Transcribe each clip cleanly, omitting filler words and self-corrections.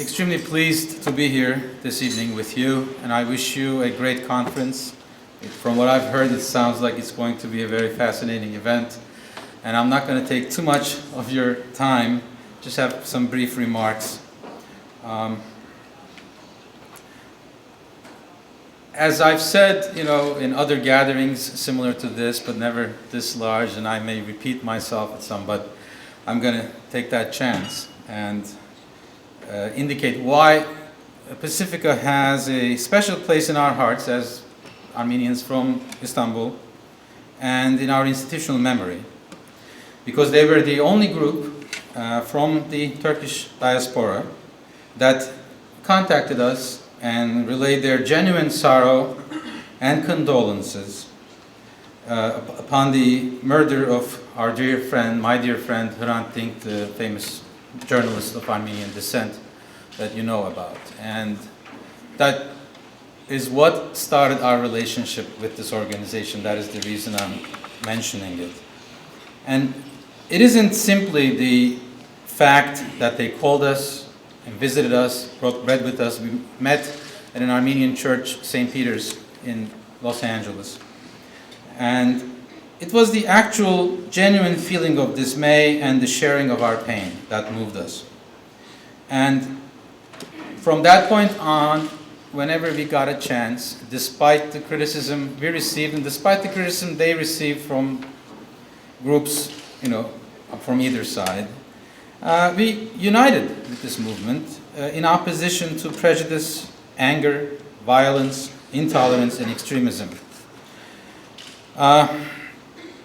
extremely pleased to be here this evening with you, and I wish you a great conference. From what I've heard, it sounds like it's going to be a very fascinating event, and I'm not going to take too much of your time, just have some brief remarks. As I've said, in other gatherings similar to this, but never this large, and I may repeat myself at some, but I'm going to take that chance and indicate why Pacifica has a special place in our hearts as Armenians from Istanbul and in our institutional memory, because they were the only group from the Turkish diaspora that contacted us and relayed their genuine sorrow and condolences upon the murder of our dear friend, my dear friend, Hrant Dink, the famous journalist of Armenian descent that you know about. And that is what started our relationship with this organization. That is the reason I'm mentioning it. And it isn't simply the fact that they called us and visited us, brought bread with us. We met at an Armenian church, St. Peter's in Los Angeles. And it was the actual, genuine feeling of dismay and the sharing of our pain that moved us. And from that point on, whenever we got a chance, despite the criticism we received and despite the criticism they received from groups, from either side, we united with this movement in opposition to prejudice, anger, violence, intolerance, and extremism.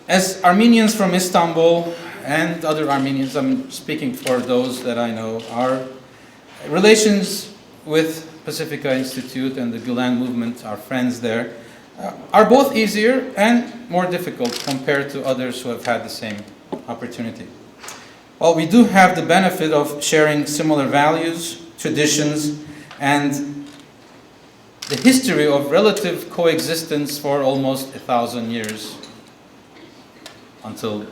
As Armenians from Istanbul and other Armenians, I'm speaking for those that I know, our relations with Pacifica Institute and the Gulen movement, our friends there, are both easier and more difficult compared to others who have had the same opportunity. Well, we do have the benefit of sharing similar values, traditions, and the history of relative coexistence for almost 1,000 years until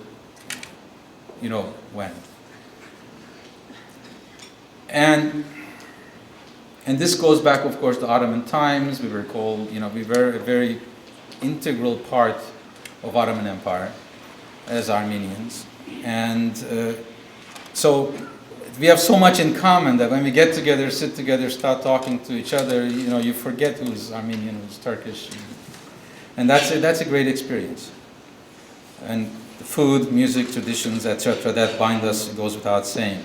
when. And this goes back, of course, to Ottoman times. We were called, we were a very integral part of Ottoman Empire as Armenians. And so we have so much in common that when we get together, sit together, start talking to each other, you forget who's Armenian, who's Turkish. And that's a great experience. And the food, music, traditions, etc., that bind us goes without saying.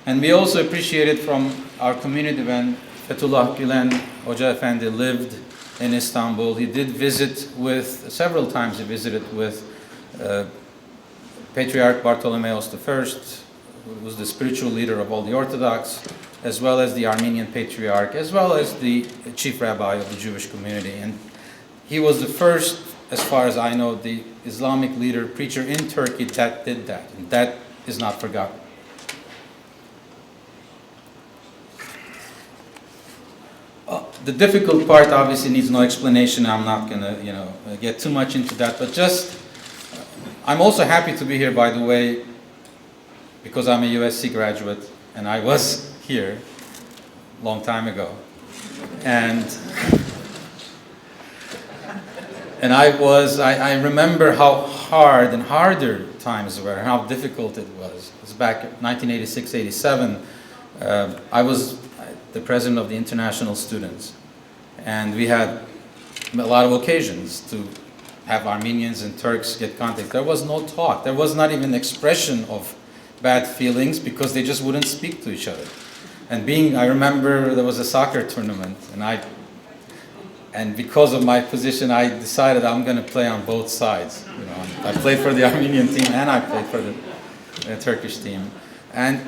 And we also appreciate it from our community when Fethullah Gülen Hoca Efendi lived in Istanbul. He did visit several times he visited with Patriarch Bartholomeos I, who was the spiritual leader of all the Orthodox, as well as the Armenian Patriarch, as well as the chief rabbi of the Jewish community. And he was the first, as far as I know, the Islamic leader, preacher in Turkey that did that. And that is not forgotten. The difficult part obviously needs no explanation. I'm not going to, get too much into that. But I'm also happy to be here, by the way, because I'm a USC graduate, and I was here a long time ago. And I remember how hard and harder times were, and how difficult it was. It was back in 1986, 87. I was the president of the international students, and we had a lot of occasions to have Armenians and Turks get contact. There was no talk. There was not even expression of bad feelings because they just wouldn't speak to each other. And I remember there was a soccer tournament, and because of my position, I decided I'm going to play on both sides. I played for the Armenian team and I played for the Turkish team. And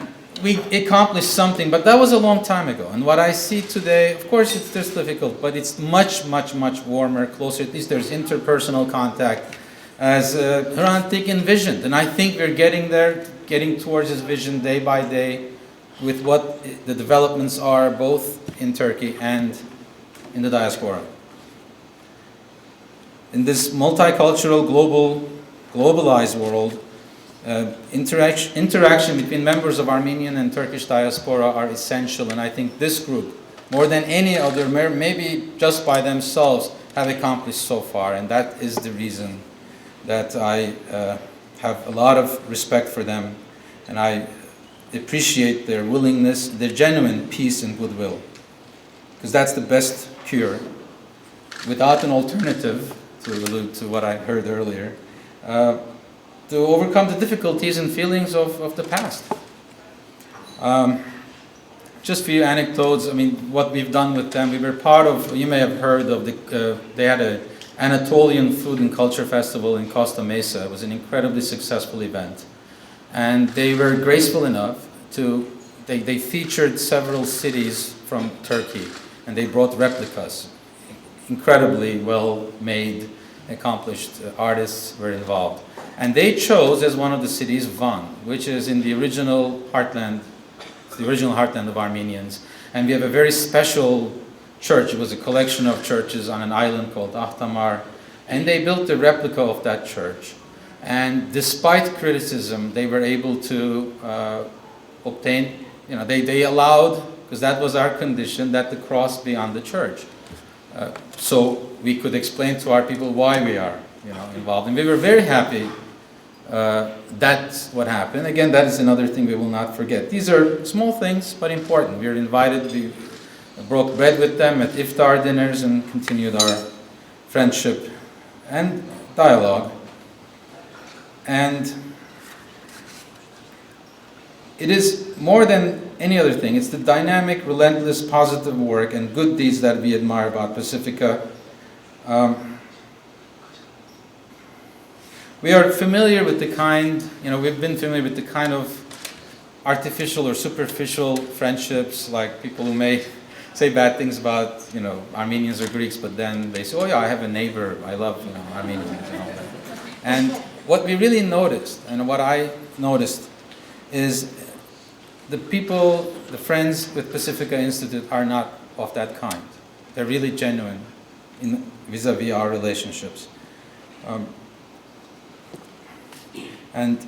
we accomplished something, but that was a long time ago. And what I see today, of course, it's just difficult, but it's much, much, much warmer, closer. At least there's interpersonal contact, as Hrant Dink envisioned. And I think we're getting there, getting towards his vision day by day with what the developments are, both in Turkey and in the diaspora. In this multicultural, globalized world, Interaction between members of Armenian and Turkish diaspora are essential, and I think this group, more than any other, maybe just by themselves, have accomplished so far, and that is the reason that I have a lot of respect for them, and I appreciate their willingness, their genuine peace and goodwill, because that's the best cure. Without an alternative, to allude to what I heard earlier, to overcome the difficulties and feelings of the past. Just a few anecdotes. I mean, what we've done with them, we were part of, you may have heard of, they had an Anatolian Food and Culture Festival in Costa Mesa. It was an incredibly successful event. And they were graceful enough to, they featured several cities from Turkey, and they brought replicas. Incredibly well-made, accomplished artists were involved. And they chose as one of the cities Van, which is in the original heartland of Armenians. And we have a very special church. It was a collection of churches on an island called Ahtamar. And they built a replica of that church. And despite criticism, they were able to obtain, they allowed, because that was our condition, that the cross be on the church. So we could explain to our people why we are involved. And we were very happy that's what happened. Again, that is another thing we will not forget. These are small things, but important. We were invited, we broke bread with them at iftar dinners and continued our friendship and dialogue. And it is more than any other thing. It's the dynamic, relentless, positive work and good deeds that we admire about Pacifica. We are familiar with the kind, we've been familiar with the kind of artificial or superficial friendships, like people who may say bad things about, Armenians or Greeks, but then they say, oh yeah, I have a neighbor, I love, Armenians and all that. And what we really noticed, and what I noticed, is the people, the friends with Pacifica Institute are not of that kind. They're really genuine vis-a-vis our relationships. And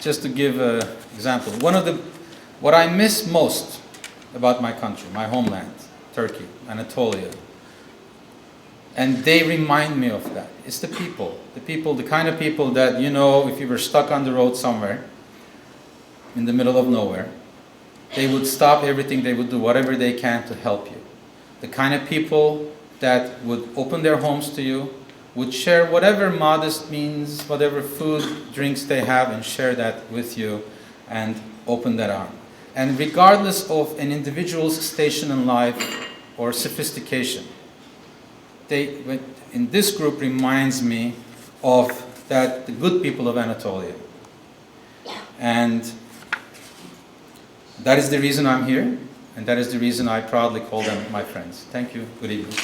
just to give an example, what I miss most about my country, my homeland, Turkey, Anatolia, and they remind me of that, is the people, the kind of people that, if you were stuck on the road somewhere, in the middle of nowhere, they would stop everything, they would do whatever they can to help you. The kind of people that would open their homes to you, would share whatever modest means, whatever food, drinks they have, and share that with you, and open that arm. And regardless of an individual's station in life or sophistication, in this group reminds me of the good people of Anatolia. And that is the reason I'm here, and that is the reason I proudly call them my friends. Thank you. Good evening.